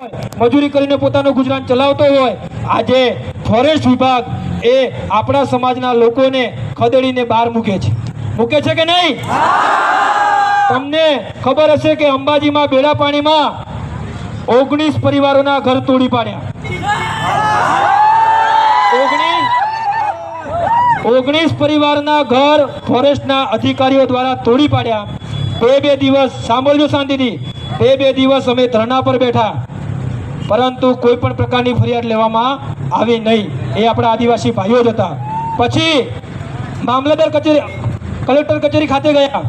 મજૂરી કરીને પોતાનું ગુજરાન ચલાવતો હોય, આજે ફોરેસ્ટ વિભાગ એ આપણા સમાજના લોકોને ખદેડીને બહાર મૂકે છે કે નહીં? તમને ખબર હશે કે અંબાજીમાં બેડા પાણીમાં 19 પરિવારોના ઘર તોડી પાડ્યા. 19 પરિવારના ઘર ફોરેસ્ટના અધિકારીઓ દ્વારા તોડી પાડ્યા. બે દિવસ સાંભળજો શાંતિથી, બે દિવસ અમે ધરણા પર બેઠા, પરંતુ કોઈ પણ પ્રકારની ફરિયાદ લેવામાં આવી નહીં. એ આપણા આદિવાસી ભાઈઓ જ હતા. પછી મામલતદાર કચેરી, કલેક્ટર કચેરી ખાતે ગયા.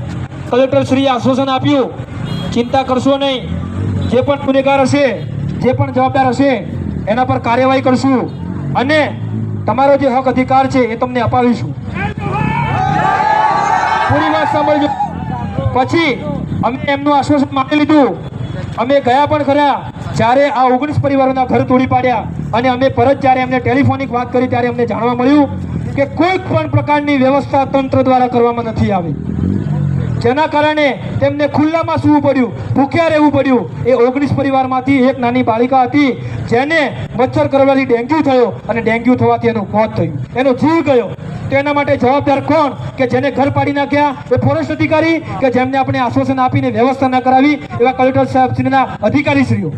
કલેક્ટર શ્રીએ આશ્વાસન આપ્યું, ચિંતા કરશો નહીં, જે પણ ગુનેગાર હશે, જે પણ જવાબદાર હશે એના પર કાર્યવાહી કરશું અને તમારો જે હક અધિકાર છે એ તમને અપાવીશું. પૂરી વાત સાંભળજો. પછી અમે એમનું આશ્વાસન માની લીધું. અમે ગયા પણ ખરા. જ્યારે આ 19 પરિવારોના ઘર તોડી પાડ્યા અને અમે પરત જ્યારે એમને ટેલિફોનિક વાત કરી ત્યારે અમને જાણવા મળ્યું કે કોઈ પણ પ્રકારની વ્યવસ્થા તંત્ર દ્વારા કરવામાં નથી આવી, જેના કારણે તેમને ખુલ્લામાં સૂવું પડ્યું, ભૂખ્યા રહેવું પડ્યું. એ 19 પરિવારમાંથી એક નાની બાળિકા હતી જેને મચ્છર કરડવાથી ડેન્ગ્યુ થયો અને ડેન્ગ્યુ થવાથી એનું મોત થયું, એનો જીવ ગયો. તો એના માટે જવાબદાર કોણ? કે જેને ઘર પાડી નાખ્યા એ ફોરેસ્ટ અધિકારી, કે જેમને આપણે આશ્વાસન આપીને વ્યવસ્થા ન કરાવી એવા કલેક્ટર સાહેબ શ્રીના અધિકારીશ્રીઓ.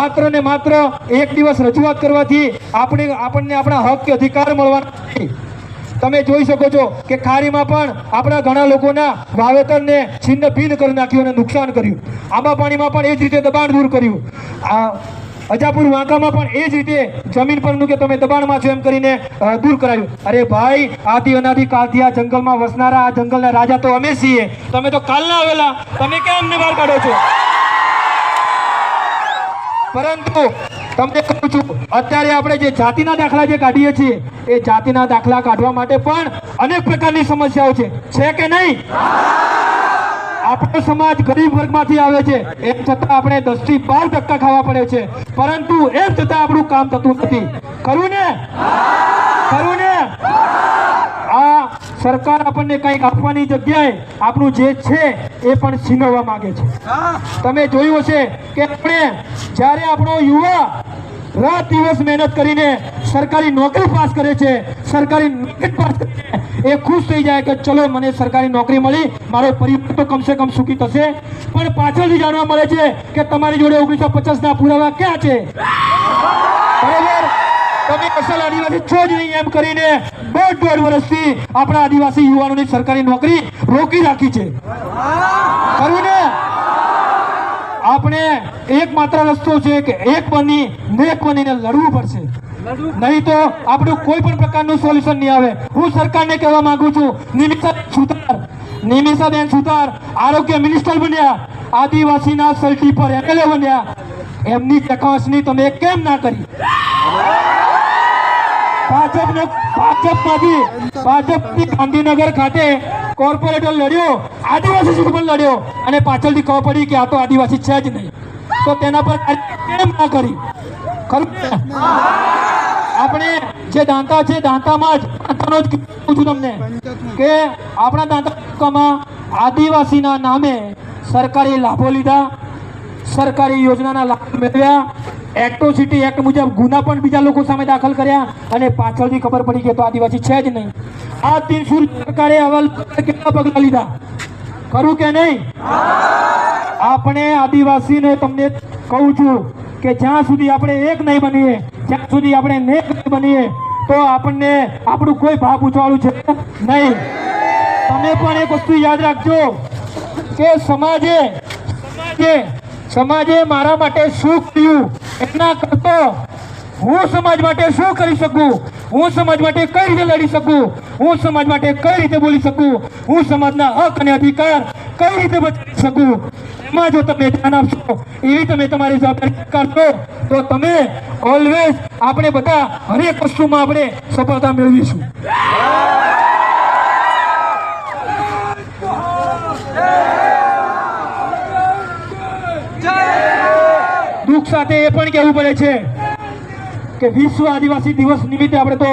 માત્ર એક દિવસ રજૂઆત કરવાથી આપણને આપણા હક કે અધિકાર મળવાના નથી. તમે જોઈ શકો છો કે ખારીમાં પણ આપણા ઘણા લોકોના વાવેતરને છિન્ન ભિન્ન કરી નાખ્યું અને નુકસાન કર્યું. આંબા પાણીમાં પણ એ જ રીતે દબાણ દૂર કર્યું. અજાપુર વાંકામાં પણ એ જ રીતે જમીન પરનું કે તમે દબાણમાં છો એમ કરીને દૂર કરાયું. અરે ભાઈ, આદિ અનાદિ કાળથી આ જંગલમાં વસનારા, આ જંગલના રાજા તો અમે છીએ. તમે તો કાલના આવેલા, તમે કેમ અમને બહાર કાઢો છો? પરંતુ તમને કહું છું, અત્યારે આપણે જે જાતિના દાખલા જે કાઢીએ છીએ એ જાતિના દાખલા કાઢવા માટે પણ અનેક પ્રકારની સમસ્યાઓ છે કે નહીં? આપણો સમાજ ગરીબ વર્ગમાંથી આવે છે, એમ છતાં આપણે 10 થી 12% ખાવા પડે છે, પરંતુ એમ છતાં આપણું કામ થતું નથી. ખરું ને? આ સરકાર આપણને કંઈક આપવાની જગ્યાએ આપણું જે છે એ પણ છીનવવા માંગે છે. તમે જોયું હશે કે આપણે જ્યારે આપણો યુવા રાત દિવસ મહેનત કરીને સરકારી નોકરી પાસ કરે છે, સરકારી નોકરી પાસ કરીને એ ખુશ થઈ જાય કે ચલો મને સરકારી નોકરી મળી, મારો પરિવાર તો કમસે કમ સુખી થશે. પણ પાછળથી જાણવા મળે છે કે તમારી જોડે 1950ના પુરાવા ક્યાં છે? બરાબર, તમે અસલ આદિવાસી છો જ નહીં એમ કરીને 1.5 વર્ષથી આપણા આદિવાસી યુવાનોની સરકારી નોકરી રોકી રાખી છે. ખરું ને? આપણે એકમાત્ર રસ્તો છે કે એક બની નેક બનીને લડવું પડશે, નહીં તો આપણું કોઈ પણ પ્રકારનું સોલ્યુશન નહીં આવે. હું સરકારને કહેવા માંગુ છું, નિમિષાબેન સુતાર આરોગ્ય મિનિસ્ટર બન્યા, આદિવાસીના સલટી પર MLA બન્યા, એમની ચકાસણી તમે કેમ ના કરી? ભાજપથી ગાંધીનગર ખાતે કોર્પોરેટર લડ્યો, આદિવાસી સીટ પર લડ્યો અને પાછળથી ખબર પડી કે આ તો આદિવાસી છે જ નહીં, તો તેના પર કેમ ના કરી? ખરું? આપણે જે દાંતા છે, દાંતામાં જ કહું છું તમને કે આપણા દાંતામાં આદિવાસીના નામે સરકારી લાભો લીધા, સરકારી યોજનાના લાભ મેળવ્યા, એટ્રોસિટી એક્ટ મુજબ ગુના પણ બીજા લોકો સામે દાખલ કર્યા અને પાછળથી ખબર પડી કે તો આદિવાસી છે જ નહીં. આ ત્રિશુલ સરકારે આવા કેટલા પગલાં લીધા? ખરું કે નહીં? આપણે આદિવાસીને તમને કહું છું કે જ્યાં સુધી આપણે એક નહીં બનીએ, જ્યાં સુધી આપણે નેક નહીં બનીએ, તો આપણને આપણું કોઈ ભાવ પૂછવાનું છે નહીં. તમે પણ એક વસ્તુ યાદ રાખજો કે સમાજે મારા માટે શું કર્યું એના કરતો હું સમાજ માટે શું કરી શકું, હું સમાજ માટે કઈ રીતે લડી શકું, હું સમાજ માટે કઈ રીતે બોલી શકું, હું સમાજના હક અને અધિકાર કઈ રીતે બચાવી શકું, એમાં જો તમે ધ્યાન આપશો, એવી તમે તમારી જવાબદારી કરશો, તો તમે ઓલવેઝ આપણે બધા હરેક વસ્તુમાં આપણે સફળતા મેળવીશું. દુઃખ સાથે એ પણ કહેવું પડે છે કે વિશ્વ આદિવાસી દિવસ નિમિત્તે આપણે તો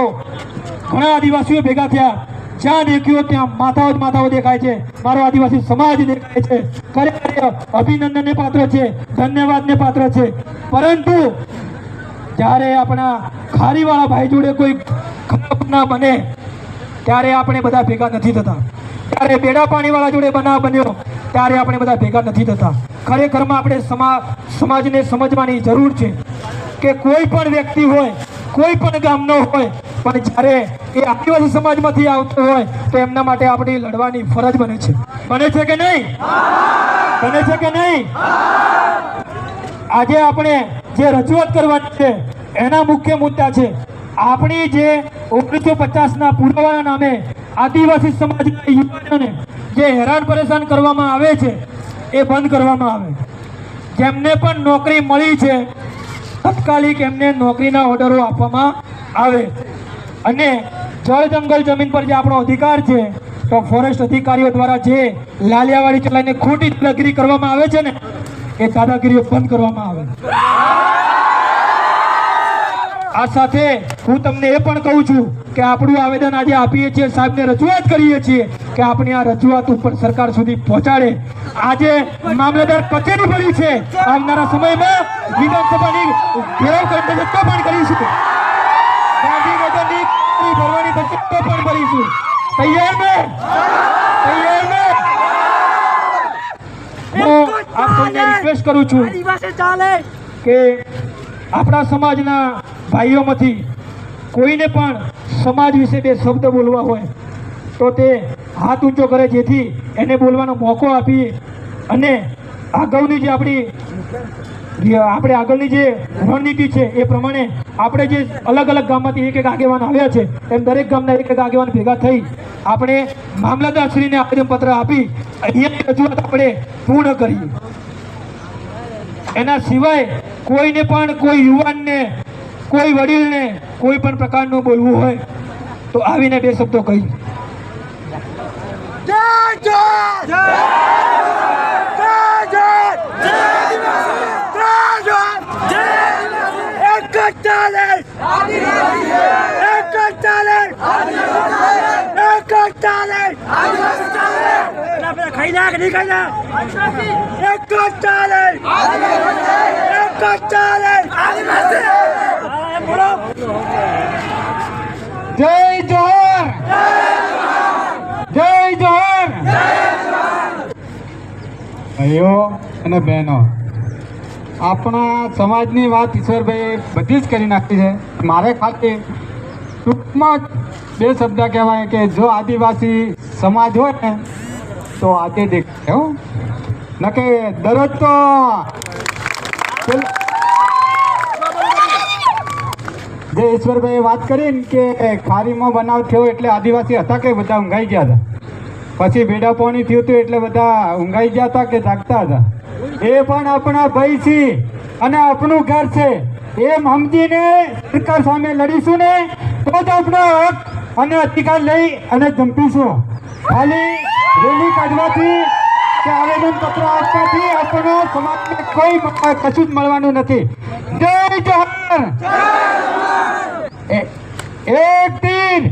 ઘણા આદિવાસીઓ ભેગા થયા જ્યાં દેખ્યો ત્યાં માથાઓ જ માથાઓ દેખાય છે. મારો આદિવાસી સમાજ દેખાય છે. ખરેખર અભિનંદનને પાત્ર છે, ધન્યવાદને પાત્ર છે. પરંતુ જ્યારે આપણા ખારીવાળા ભાઈ જોડે કોઈ ખરાબ ના બને ત્યારે આપણે બધા ભેગા નથી થતા. ત્યારે બેડા પાણીવાળા જોડે બનાવ બન્યો ત્યારે આપણે બધા ભેગા નથી થતા. ખરેખરમાં આપણે સમાજને સમજવાની જરૂર છે કે કોઈ પણ વ્યક્તિ હોય, કોઈ પણ ગામનો હોય, પણ જ્યારે એ આદિવાસી સમાજમાંથી આવતો હોય તો એમના માટે આપણી લડવાની ફરજ બને છે. બને છે કે નહીં? બને છે કે નહીં? આજે આપણે જે રજૂઆત કરવાની છે એના મુખ્ય મુદ્દા છે આપણી જે 1950ના પુરાવાના નામે આદિવાસી સમાજના યુવાનોને જે હેરાન પરેશાન કરવામાં આવે છે એ બંધ કરવામાં આવે. જેમને પણ નોકરી મળી છે તાત્કાલિક એમને નોકરીના ઓર્ડરો આપવામાં આવે. અને જળ જંગલ જમીન પર જે આપણો અધિકાર છે તો ફોરેસ્ટ અધિકારીઓ દ્વારા જે લાલિયાવાડી ચલાવીને ખોટી દાદાગીરી કરવામાં આવે છે ને એ દાદાગીરીઓ બંધ કરવામાં આવે. આ સાથે હું તમને એ પણ કહું છું કે આપણું આવેદન આજે આપીએ છીએ, સાહેબને રજૂઆત કરીએ છીએ કે આપણી આ રજૂઆત ઉપર સરકાર સુધી પહોંચાડે. આજે મામલતદાર કચેરી ભરી છે, આવનારા સમયમાં વિધાનસભાની ઘેરાવ કરીને ધક્કો પણ કરીશું. ગાંધીનગરની ભરવાની ધક્કો પણ ભરીશું. તૈયાર ને? તૈયાર ને? હું આપ સૌને રિક્વેસ્ટ કરું છું કે આપણા સમાજના ભાઈઓમાંથી કોઈને પણ સમાજ વિશે બે શબ્દ બોલવા હોય તો તે હાથ ઊંચો કરે, જેથી એને બોલવાનો મોકો આપીએ. અને આગળની જે આપણે આગળની જે રણનીતિ છે એ પ્રમાણે આપણે જે અલગ અલગ ગામમાંથી એક આગેવાન આવ્યા છે એમ દરેક ગામના એક આગેવાન ભેગા થઈ આપણે મામલતદારશ્રીને આવેદનપત્ર આપી અહીંયા રજૂઆત આપણે પૂર્ણ કરીએ. એના સિવાય કોઈને પણ, કોઈ યુવાનને, કોઈ વડીલને કોઈ પણ પ્રકારનું બોલવું હોય તો આવીને બે શબ્દો કહી. ખાઈ ના કે નહીં ખાઈ ના જય જોહર, જય જોહર. ભાઈઓ અને બહેનો, આપણા સમાજની વાત ઈશ્વરભાઈ બધી જ કરી નાખી છે. મારે ખાલી ટૂંકમાં બે શબ્દ કહેવાય કે જો આદિવાસી સમાજ હોય ને તો આજે દેખાય હો, ન કે દરરોજ તો જે ઈશ્વરભાઈએ વાત કરી ને કે ખારીમાં બનાવ થયો એટલે આદિવાસી હતા કે બધા ઊંઘાઈ ગયા હતા, પછી ભેડા પાણી થયું હતું એટલે બધા ઊંઘાઈ ગયા હતા કે જાગતા હતા. એ પણ આપણા ભાઈ છે અને આપણું ઘર છે એમ સમજીને સરકાર સામે લડીશું ને તો જ આપણો હક અને અધિકાર લઈ અને જંપીશું. ખાલી રેલી કાઢવાથી કે આવેદનપત્ર આપવાથી આપણો સમાજને કોઈ કશું જ મળવાનું નથી. જય જોહર. એક તીર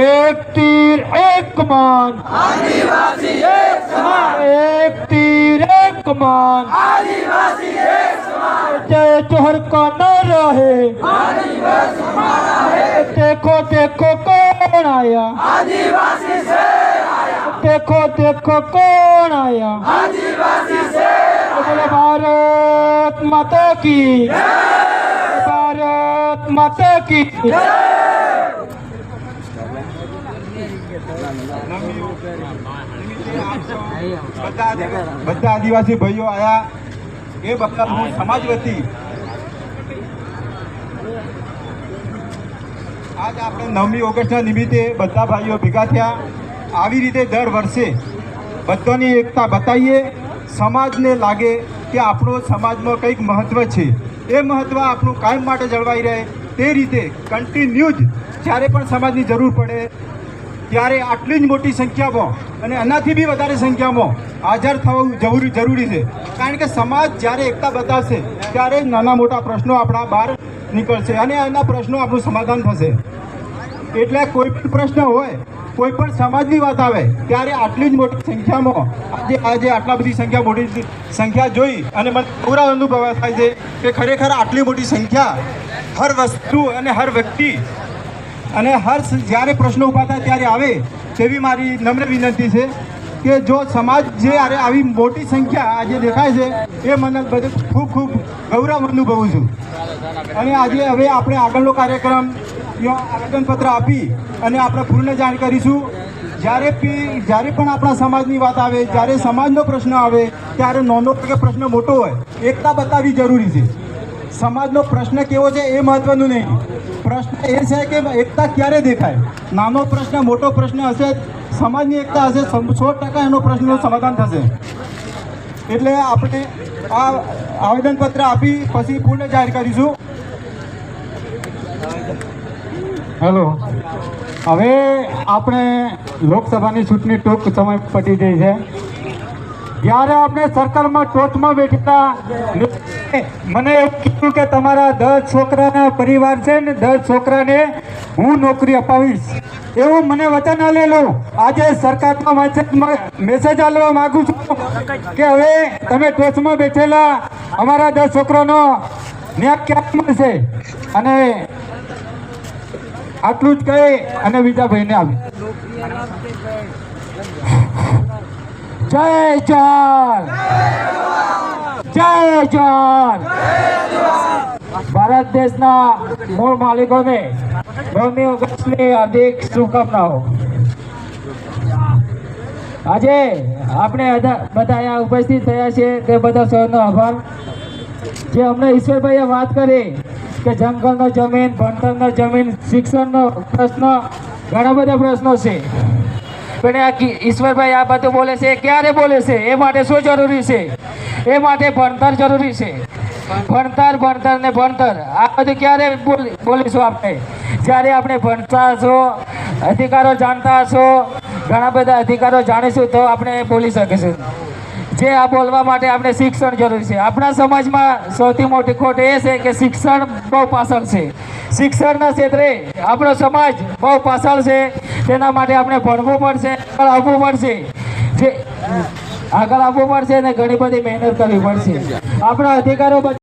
એક તીર એક કમાન, આદિવાસી એક સમાન. एक तीर एक कमान, आदिवासी एक समान. जय जोहर का नारा है, आदिवासी हमारा है. देखो देखो कौन आया, आदिवासी से आया. देखो देखो कौन आया. आदिवासी से बोले भारत माता की, भारत माता की. બધા આદિવાસી ભાઈઓ આયા એ બધા સમાજ વતી આજ આપણે 9મી ઓગસ્ટના નિમિત્તે બધા ભાઈઓ ભેગા થયા. આવી રીતે દર વર્ષે બધાની એકતા બતાવીએ, સમાજને લાગે કે આપણો સમાજમાં કંઈક મહત્ત્વ છે. એ મહત્ત્વ આપણું કાયમ માટે જળવાઈ રહે તે રીતે કન્ટિન્યુ જ જ્યારે પણ સમાજની જરૂર પડે ત્યારે આટલી જ મોટી સંખ્યામાં અને એનાથી બી વધારે સંખ્યામાં હાજર થવું જરૂરી છે. કારણ કે સમાજ જ્યારે એકતા બતાવશે ત્યારે નાના મોટા પ્રશ્નો આપણા બહાર નીકળશે અને એના પ્રશ્નો આપણું સમાધાન થશે. એટલે કોઈ પણ પ્રશ્ન હોય, કોઈ પણ સમાજની વાત આવે ત્યારે આટલી જ મોટી સંખ્યામાં આજે આટલા બધી મોટી સંખ્યા જોઈ અને મને પૂરા અનુભવ થાય છે કે ખરેખર આટલી મોટી સંખ્યા હર વસ્તુ અને હર વ્યક્તિ અને જ્યારે પ્રશ્નો ઊભા થાય ત્યારે આવે તેવી મારી નમ્ર વિનંતી છે કે જો સમાજ જે આવી મોટી સંખ્યા આજે દેખાય છે એ મને બધું ખૂબ ખૂબ ગૌરવ અનુભવું છું. અને આજે હવે આપણે આગળનો કાર્યક્રમ આવેદનપત્ર આપી અને આપણે પૂર્ણ જાણ કરીશું. જ્યારે પણ આપણા સમાજની વાત આવે, જ્યારે સમાજનો પ્રશ્ન આવે ત્યારે નાનો કે પ્રશ્ન મોટો હોય એકતા બતાવવી જરૂરી છે. સમાજનો પ્રશ્ન કેવો છે એ મહત્વનું નહીં, પ્રશ્ન એ છે કે એકતા ક્યારે દેખાય. નાનો પ્રશ્ન મોટો પ્રશ્ન હશે, સમાજની એકતા હશે, 100% એનો પ્રશ્નનું સમાધાન થશે. એટલે આપણે આ આવેદનપત્ર આપી પછી પૂર્ણ જાહેર કરીશું. હેલો, હવે આપણે લોકસભાની ચૂંટણી ટૂંક સમય પતી ગઈ છે. જ્યારે આપણે સરકારમાં ટોચમાં બેઠેલા મને એવું કીધું કે તમારા 10 છોકરાના પરિવાર છે ને 10 છોકરાને હું નોકરી અપાવીશ, એવું મને વચન આલેલું. આજે સરકારમાં મેસેજ આપવા માગું છું કે હવે તમે ટોચમાં બેઠેલા અમારા 10 છોકરાનો ન્યાય ક્યાં મળશે. અને આટલું જ કહી અને બીજા ભાઈને આવી જય જવાન, જય જવાન. ભારત દેશના મૂળ માલિકોને 9મી ઓગસ્ટની હાર્દિક શુભકામનાઓ. આજે આપણે બધા અહીંયા ઉપસ્થિત થયા છે તે બધા સૌનો આભાર. જે અમને ઈશ્વરભાઈએ વાત કરી કે જંગલનો જમીન, ભણતરનો જમીન, શિક્ષણનો પ્રશ્ન, ઘણા બધા પ્રશ્નો છે, પણ આ ઈશ્વરભાઈ આ બધું બોલે છે ક્યારે બોલે છે, એ માટે શું જરૂરી છે? એ માટે ભણતર જરૂરી છે. ભણતર ને ભણતર આ બધું ક્યારે બોલીશું આપણે? જ્યારે આપણે ભણતા હશો, અધિકારો જાણતા હશો, ઘણા બધા અધિકારો જાણીશું તો આપણે બોલી શકીશું. જે આ બોલવા માટે આપણે શિક્ષણ જરૂરી છે. આપણા સમાજમાં સૌથી મોટી ખોટ એ છે કે શિક્ષણ બહુ પાછળ છે. શિક્ષણના ક્ષેત્રે આપણો સમાજ બહુ પાછળ છે. તેના માટે આપણે ભણવું પડશે, આગળ આવવું પડશે, આગળ આવવું પડશે અને ઘણી બધી મહેનત કરવી પડશે. આપણા અધિકારો